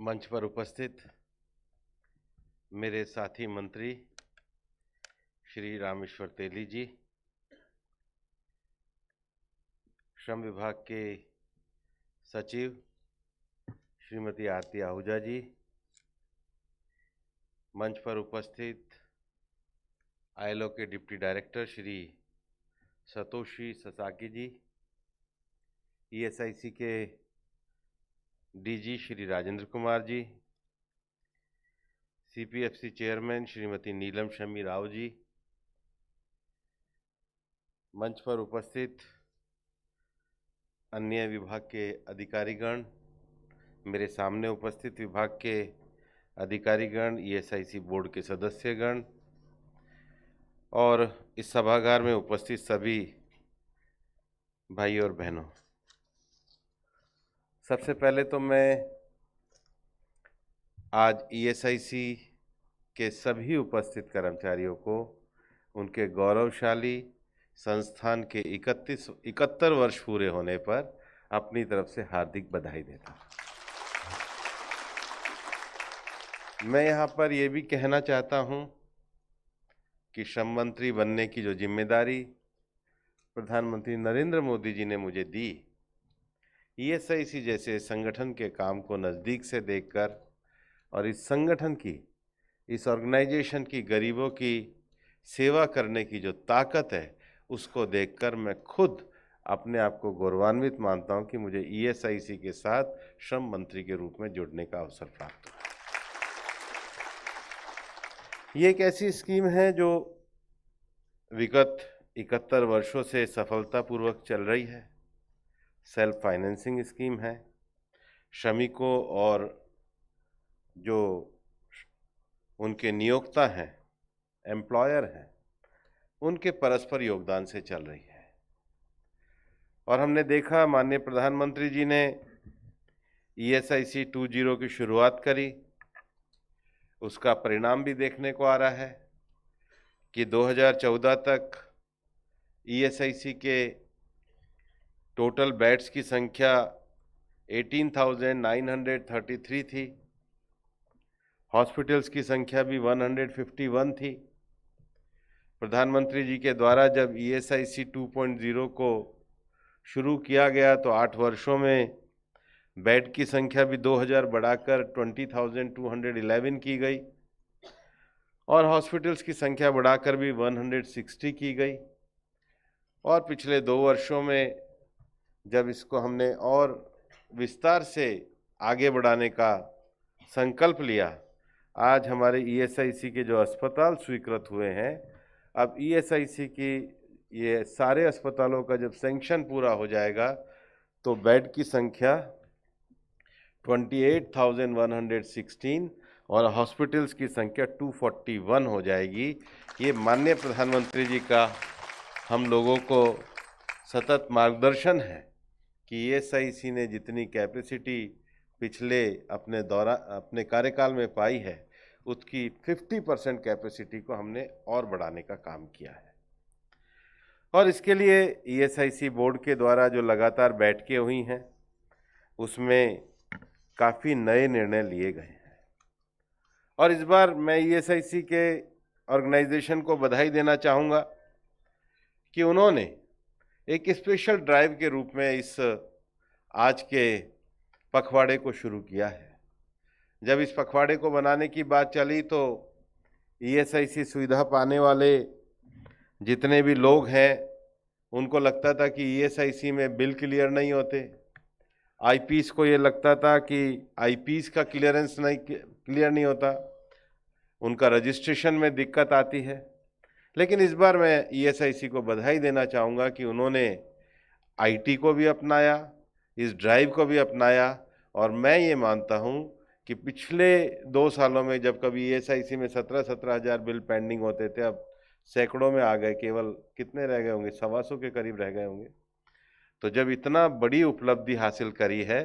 मंच पर उपस्थित मेरे साथी मंत्री श्री रामेश्वर तेली जी, श्रम विभाग के सचिव श्रीमती आरती आहूजा जी, मंच पर उपस्थित आईएलओ के deputy director Shri Satoshi Sasaki ji, ESIC के DG Shri Rajendra Kumar ji, CPFC chairman Shrimati Neelam Shami Rao ji, मंच पर उपस्थित अन्य विभाग के अधिकारीगण, मेरे सामने उपस्थित विभाग के अधिकारीगण, ईएसआईसी बोर्ड के सदस्यगण और इस सभागार में उपस्थित सभी भाई और बहनों, सबसे पहले तो मैं आज ईएसआईसी के सभी उपस्थित कर्मचारियों को उनके गौरवशाली संस्थान के 71 वर्ष पूरे होने पर अपनी तरफ से हार्दिक बधाई देता हूं। मैं यहाँ पर ये भी कहना चाहता हूँ कि श्रम मंत्री बनने की जो जिम्मेदारी प्रधानमंत्री नरेंद्र मोदी जी ने मुझे दी, ईएसआईसी जैसे संगठन के काम को नज़दीक से देखकर और इस संगठन की, इस ऑर्गेनाइजेशन की गरीबों की सेवा करने की जो ताकत है, उसको देखकर मैं खुद अपने आप को गौरवान्वित मानता हूं कि मुझे ईएसआईसी के साथ श्रम मंत्री के रूप में जुड़ने का अवसर प्राप्त हुआ। ये एक ऐसी स्कीम है जो विगत 71 वर्षों से सफलतापूर्वक चल रही है। सेल्फ फाइनेंसिंग स्कीम है। श्रमिकों और जो उनके नियोक्ता हैं, एम्प्लॉयर हैं, उनके परस्पर योगदान से चल रही है। और हमने देखा, माननीय प्रधानमंत्री जी ने ईएसआईसी 2.0 की शुरुआत करी, उसका परिणाम भी देखने को आ रहा है कि 2014 तक ईएसआईसी के टोटल बेड्स की संख्या 18,933 थी, हॉस्पिटल्स की संख्या भी 151 थी। प्रधानमंत्री जी के द्वारा जब ईएसआईसी 2.0 को शुरू किया गया तो 8 वर्षों में बेड की संख्या भी 2000 बढ़ाकर 20,211 की गई और हॉस्पिटल्स की संख्या बढ़ाकर भी 160 की गई। और पिछले 2 वर्षों में जब इसको हमने और विस्तार से आगे बढ़ाने का संकल्प लिया, आज हमारे ईएसआईसी के जो अस्पताल स्वीकृत हुए हैं, अब ईएसआईसी की ये सारे अस्पतालों का जब सैंक्शन पूरा हो जाएगा तो बेड की संख्या 28,116 और हॉस्पिटल्स की संख्या 241 हो जाएगी। ये माननीय प्रधानमंत्री जी का हम लोगों को सतत मार्गदर्शन है कि ईएसआईसी ने जितनी कैपेसिटी पिछले अपने कार्यकाल में पाई है, उसकी 50% कैपेसिटी को हमने और बढ़ाने का काम किया है। और इसके लिए ईएसआईसी बोर्ड के द्वारा जो लगातार बैठकें हुई हैं, उसमें काफ़ी नए निर्णय लिए गए हैं। और इस बार मैं ईएसआईसी के ऑर्गेनाइजेशन को बधाई देना चाहूँगा कि उन्होंने एक स्पेशल ड्राइव के रूप में इस आज के पखवाड़े को शुरू किया है। जब इस पखवाड़े को बनाने की बात चली तो ईएसआईसी सुविधा पाने वाले जितने भी लोग हैं, उनको लगता था कि ईएसआईसी में बिल क्लियर नहीं होते। आईपीएस को ये लगता था कि आईपीएस का क्लियर नहीं होता, उनका रजिस्ट्रेशन में दिक्कत आती है। लेकिन इस बार मैं ईएसआईसी को बधाई देना चाहूँगा कि उन्होंने आईटी को भी अपनाया, इस ड्राइव को भी अपनाया। और मैं ये मानता हूँ कि पिछले 2 सालों में जब कभी ईएसआईसी में 17,000 बिल पेंडिंग होते थे, अब सैकड़ों में आ गए, केवल कितने रह गए होंगे, 125 के करीब रह गए होंगे। तो जब इतना बड़ी उपलब्धि हासिल करी है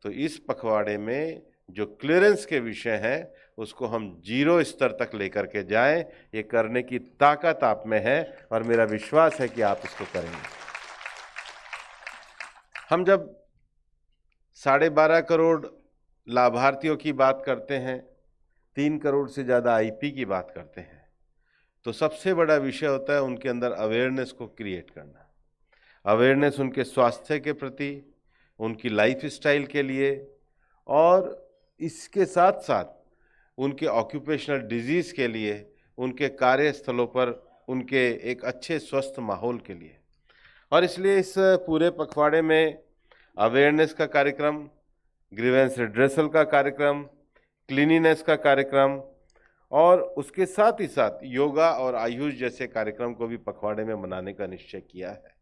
तो इस पखवाड़े में जो क्लियरेंस के विषय हैं उसको हम 0 स्तर तक लेकर के जाएं। ये करने की ताकत आप में है और मेरा विश्वास है कि आप इसको करेंगे। हम जब 12.5 करोड़ लाभार्थियों की बात करते हैं, 3 करोड़ से ज़्यादा आईपी की बात करते हैं, तो सबसे बड़ा विषय होता है उनके अंदर अवेयरनेस को क्रिएट करना। अवेयरनेस उनके स्वास्थ्य के प्रति, उनकी लाइफ स्टाइल के लिए, और इसके साथ साथ उनके ऑक्यूपेशनल डिजीज़ के लिए, उनके कार्यस्थलों पर उनके एक अच्छे स्वस्थ माहौल के लिए। और इसलिए इस पूरे पखवाड़े में अवेयरनेस का कार्यक्रम, ग्रीवेंस रिड्रेसल का कार्यक्रम, क्लीनिनेस का कार्यक्रम, और उसके साथ ही साथ योगा और आयुष जैसे कार्यक्रम को भी पखवाड़े में मनाने का निश्चय किया है।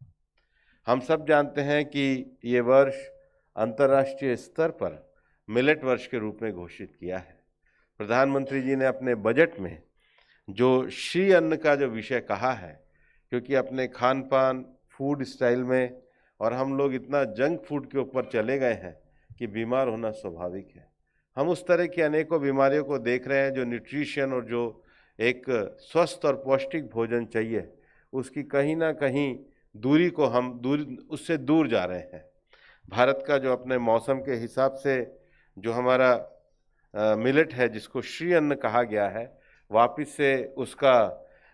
हम सब जानते हैं कि ये वर्ष अंतर्राष्ट्रीय स्तर पर मिलेट वर्ष के रूप में घोषित किया है। प्रधानमंत्री जी ने अपने बजट में जो श्री अन्न का जो विषय कहा है, क्योंकि अपने खान पान फूड स्टाइल में और हम लोग इतना जंक फूड के ऊपर चले गए हैं कि बीमार होना स्वाभाविक है। हम उस तरह की अनेकों बीमारियों को देख रहे हैं। जो न्यूट्रिशन और जो एक स्वस्थ और पौष्टिक भोजन चाहिए, उसकी कहीं ना कहीं दूरी को हम उससे दूर जा रहे हैं। भारत का जो अपने मौसम के हिसाब से जो हमारा मिलेट है, जिसको श्री अन्न कहा गया है, वापस से उसका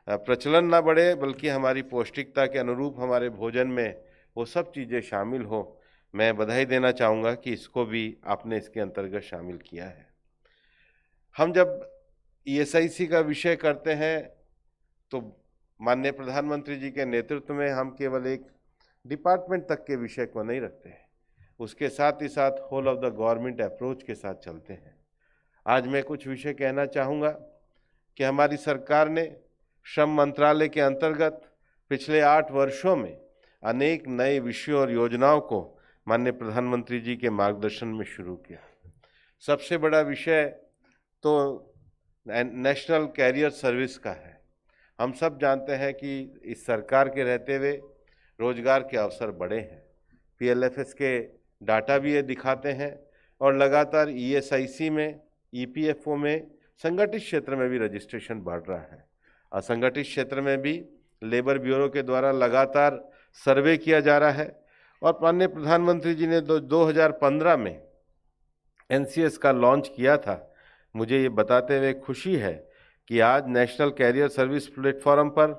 प्रचलन ना बढ़े, बल्कि हमारी पौष्टिकता के अनुरूप हमारे भोजन में वो सब चीज़ें शामिल हो। मैं बधाई देना चाहूँगा कि इसको भी आपने इसके अंतर्गत शामिल किया है। हम जब ईएसआईसी का विषय करते हैं तो माननीय प्रधानमंत्री जी के नेतृत्व में हम केवल एक डिपार्टमेंट तक के विषय को नहीं रखते हैं, उसके साथ ही साथ whole of the government approach के साथ चलते हैं। आज मैं कुछ विषय कहना चाहूँगा कि हमारी सरकार ने श्रम मंत्रालय के अंतर्गत पिछले 8 वर्षों में अनेक नए विषयों और योजनाओं को माननीय प्रधानमंत्री जी के मार्गदर्शन में शुरू किया। सबसे बड़ा विषय तो नेशनल कैरियर सर्विस का है। हम सब जानते हैं कि इस सरकार के रहते हुए रोजगार के अवसर बढ़े हैं। पीएलएफएस के डाटा भी ये दिखाते हैं, और लगातार ईएसआईसी में, ईपीएफओ में, संगठित क्षेत्र में भी रजिस्ट्रेशन बढ़ रहा है। असंगठित क्षेत्र में भी लेबर ब्यूरो के द्वारा लगातार सर्वे किया जा रहा है। और माननीय प्रधानमंत्री जी ने 2015 में एनसीएस का लॉन्च किया था। मुझे ये बताते हुए खुशी है कि आज नेशनल कैरियर सर्विस प्लेटफॉर्म पर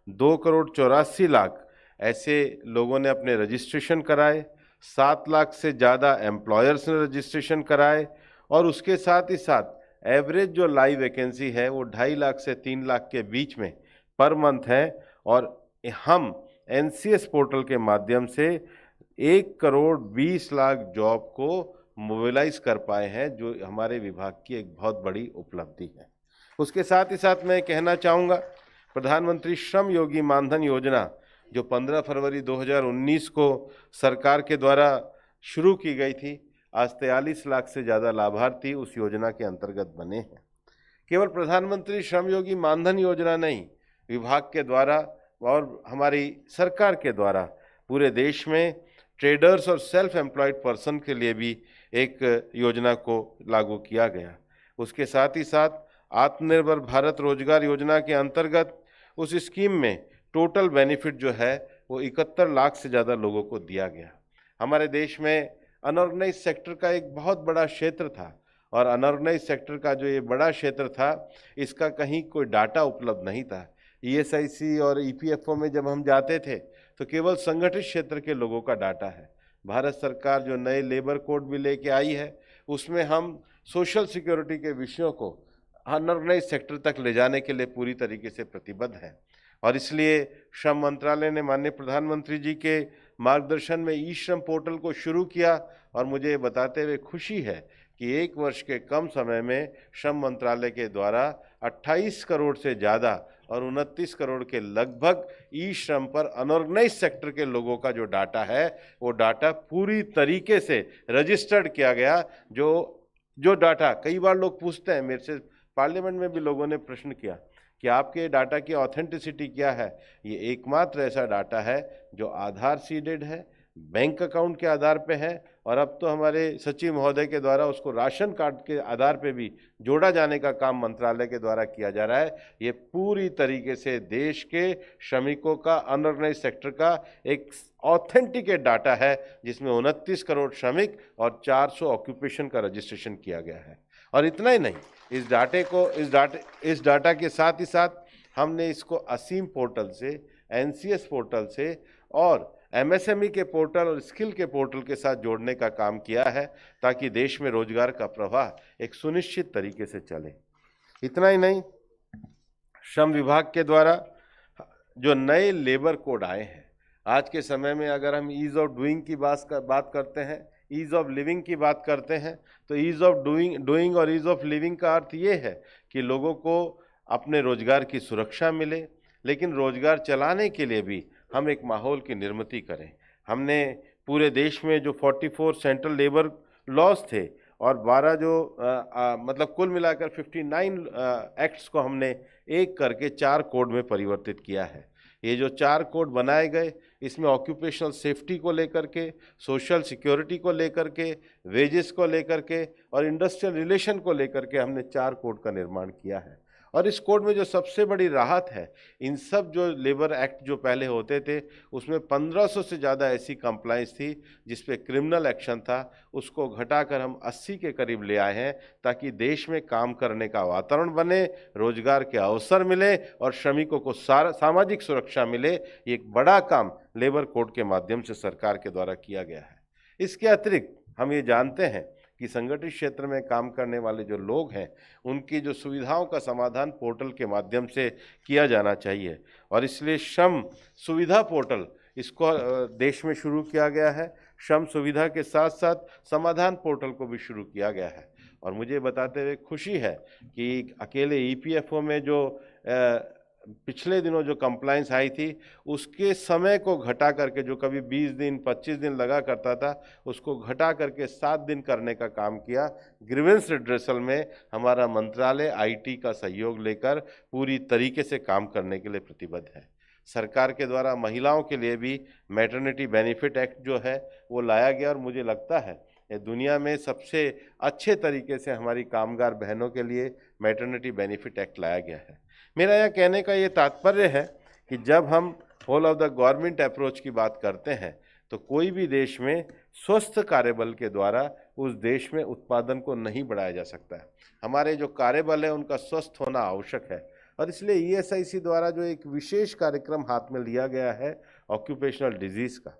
2,84,00,000 ऐसे लोगों ने अपने रजिस्ट्रेशन कराए, 7 लाख से ज़्यादा एम्प्लॉयर्स ने रजिस्ट्रेशन कराए, और उसके साथ ही साथ एवरेज जो लाइव वैकेंसी है वो 2.5 लाख से 3 लाख के बीच में पर मंथ है। और हम एनसीएस पोर्टल के माध्यम से 1,20,00,000 जॉब को मोबिलाइज कर पाए हैं, जो हमारे विभाग की एक बहुत बड़ी उपलब्धि है। उसके साथ ही साथ मैं कहना चाहूँगा, प्रधानमंत्री श्रम योगी मानधन योजना जो 15 फरवरी 2019 को सरकार के द्वारा शुरू की गई थी, आज 43 लाख से ज़्यादा लाभार्थी उस योजना के अंतर्गत बने हैं। केवल प्रधानमंत्री श्रम योगी मानधन योजना नहीं, विभाग के द्वारा और हमारी सरकार के द्वारा पूरे देश में ट्रेडर्स और सेल्फ एम्प्लॉयड पर्सन के लिए भी एक योजना को लागू किया गया। उसके साथ ही साथ आत्मनिर्भर भारत रोजगार योजना के अंतर्गत उस स्कीम में टोटल बेनिफिट जो है वो 71 लाख से ज़्यादा लोगों को दिया गया। हमारे देश में अनऑर्गेनाइज सेक्टर का एक बहुत बड़ा क्षेत्र था, और अनऑर्गेनाइज सेक्टर का जो ये बड़ा क्षेत्र था, इसका कहीं कोई डाटा उपलब्ध नहीं था। ईएसआईसी और ईपीएफओ में जब हम जाते थे तो केवल संगठित क्षेत्र के लोगों का डाटा है। भारत सरकार जो नए लेबर कोड भी लेके आई है, उसमें हम सोशल सिक्योरिटी के विषयों को अनऑर्गेनाइज सेक्टर तक ले जाने के लिए पूरी तरीके से प्रतिबद्ध है। और इसलिए श्रम मंत्रालय ने माननीय प्रधानमंत्री जी के मार्गदर्शन में ई श्रम पोर्टल को शुरू किया, और मुझे बताते हुए खुशी है कि 1 वर्ष के कम समय में श्रम मंत्रालय के द्वारा 28 करोड़ से ज़्यादा और 29 करोड़ के लगभग ई श्रम पर अनऑर्गेनाइज सेक्टर के लोगों का जो डाटा है, वो डाटा पूरी तरीके से रजिस्टर्ड किया गया। जो डाटा कई बार लोग पूछते हैं मेरे से, पार्लियामेंट में भी लोगों ने प्रश्न किया कि आपके डाटा की ऑथेंटिसिटी क्या है। ये एकमात्र ऐसा डाटा है जो आधार सीडेड है, बैंक अकाउंट के आधार पे है और अब तो हमारे सचिव महोदय के द्वारा उसको राशन कार्ड के आधार पे भी जोड़ा जाने का काम मंत्रालय के द्वारा किया जा रहा है। ये पूरी तरीके से देश के श्रमिकों का, अनऑर्गेनाइज सेक्टर का एक ऑथेंटिकेट डाटा है, जिसमें 29 करोड़ श्रमिक और 400 ऑक्यूपेशन का रजिस्ट्रेशन किया गया है। और इतना ही नहीं, इस डाटा के साथ ही साथ हमने इसको असीम पोर्टल से, एनसीएस पोर्टल से और एमएसएमई के पोर्टल और स्किल के पोर्टल के साथ जोड़ने का काम किया है, ताकि देश में रोजगार का प्रवाह एक सुनिश्चित तरीके से चले। इतना ही नहीं, श्रम विभाग के द्वारा जो नए लेबर कोड आए हैं, आज के समय में अगर हम ईज ऑफ डूइंग की बात करते हैं, ईज ऑफ लिविंग की बात करते हैं, तो ईज ऑफ डूइंग और ईज ऑफ लिविंग का अर्थ ये है कि लोगों को अपने रोजगार की सुरक्षा मिले, लेकिन रोजगार चलाने के लिए भी हम एक माहौल की निर्मित करें। हमने पूरे देश में जो 44 सेंट्रल लेबर लॉज थे और 12 जो मतलब कुल मिलाकर 59 एक्ट्स को हमने एक करके 4 कोड में परिवर्तित किया है। ये जो 4 कोड बनाए गए, इसमें ऑक्यूपेशनल सेफ्टी को लेकर के, सोशल सिक्योरिटी को लेकर के, वेजेस को लेकर के और इंडस्ट्रियल रिलेशन को लेकर के हमने 4 कोड का निर्माण किया है। और इस कोड में जो सबसे बड़ी राहत है, इन सब जो लेबर एक्ट जो पहले होते थे उसमें 1500 से ज़्यादा ऐसी कंप्लाइंस थी जिस पे क्रिमिनल एक्शन था, उसको घटाकर हम 80 के करीब ले आए हैं, ताकि देश में काम करने का वातावरण बने, रोजगार के अवसर मिले और श्रमिकों को सामाजिक सुरक्षा मिले। ये एक बड़ा काम लेबर कोड के माध्यम से सरकार के द्वारा किया गया है। इसके अतिरिक्त हम ये जानते हैं कि संगठित क्षेत्र में काम करने वाले जो लोग हैं, उनकी जो सुविधाओं का समाधान पोर्टल के माध्यम से किया जाना चाहिए, और इसलिए श्रम सुविधा पोर्टल इसको देश में शुरू किया गया है। श्रम सुविधा के साथ साथ समाधान पोर्टल को भी शुरू किया गया है। और मुझे बताते हुए खुशी है कि अकेले ईपीएफओ में जो पिछले दिनों जो कंप्लाइंस आई थी, उसके समय को घटा करके, जो कभी 20 दिन 25 दिन लगा करता था, उसको घटा करके 7 दिन करने का काम किया। ग्रीवेंस रिड्रेसल में हमारा मंत्रालय आईटी का सहयोग लेकर पूरी तरीके से काम करने के लिए प्रतिबद्ध है। सरकार के द्वारा महिलाओं के लिए भी मैटरनिटी बेनिफिट एक्ट जो है वो लाया गया, और मुझे लगता है ये दुनिया में सबसे अच्छे तरीके से हमारी कामगार बहनों के लिए मैटरनिटी बेनिफिट एक्ट लाया गया है। मेरा यह कहने का ये तात्पर्य है कि जब हम whole of the government approach की बात करते हैं, तो कोई भी देश में स्वस्थ कार्यबल के द्वारा उस देश में उत्पादन को नहीं बढ़ाया जा सकता है। हमारे जो कार्यबल है उनका स्वस्थ होना आवश्यक है, और इसलिए ईएसआईसी द्वारा जो एक विशेष कार्यक्रम हाथ में लिया गया है ऑक्यूपेशनल डिजीज का,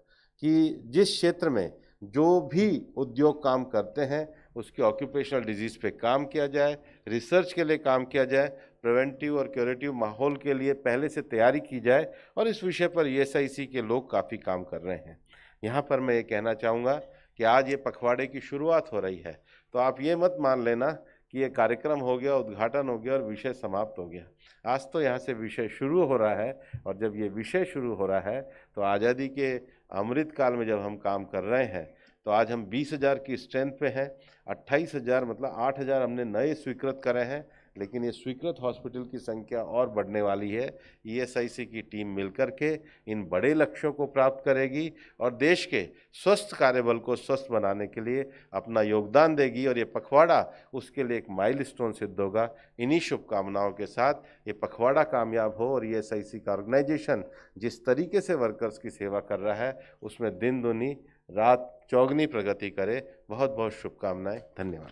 कि जिस क्षेत्र में जो भी उद्योग काम करते हैं उसकी ऑक्यूपेशनल डिजीज पे काम किया जाए, रिसर्च के लिए काम किया जाए, प्रिवेंटिव और क्यूरेटिव माहौल के लिए पहले से तैयारी की जाए, और इस विषय पर ईएसआईसी के लोग काफ़ी काम कर रहे हैं। यहाँ पर मैं ये कहना चाहूँगा कि आज ये पखवाड़े की शुरुआत हो रही है, तो आप ये मत मान लेना कि ये कार्यक्रम हो गया, उद्घाटन हो गया और विषय समाप्त हो गया। आज तो यहाँ से विषय शुरू हो रहा है, और जब ये विषय शुरू हो रहा है तो आज़ादी के अमृत काल में जब हम काम कर रहे हैं, तो आज हम 20,000 की स्ट्रेंथ पे हैं। 28,000 मतलब 8,000 हमने नए स्वीकृत करे हैं, लेकिन ये स्वीकृत हॉस्पिटल की संख्या और बढ़ने वाली है। ईएसआईसी की टीम मिलकर के इन बड़े लक्ष्यों को प्राप्त करेगी और देश के स्वस्थ कार्यबल को स्वस्थ बनाने के लिए अपना योगदान देगी, और ये पखवाड़ा उसके लिए एक माइलस्टोन सिद्ध होगा। इन्हीं शुभकामनाओं के साथ ये पखवाड़ा कामयाब हो, और ईएसआईसी का ऑर्गेनाइजेशन जिस तरीके से वर्कर्स की सेवा कर रहा है उसमें दिन दुनी रात चौगनी प्रगति करे। बहुत बहुत शुभकामनाएं। धन्यवाद।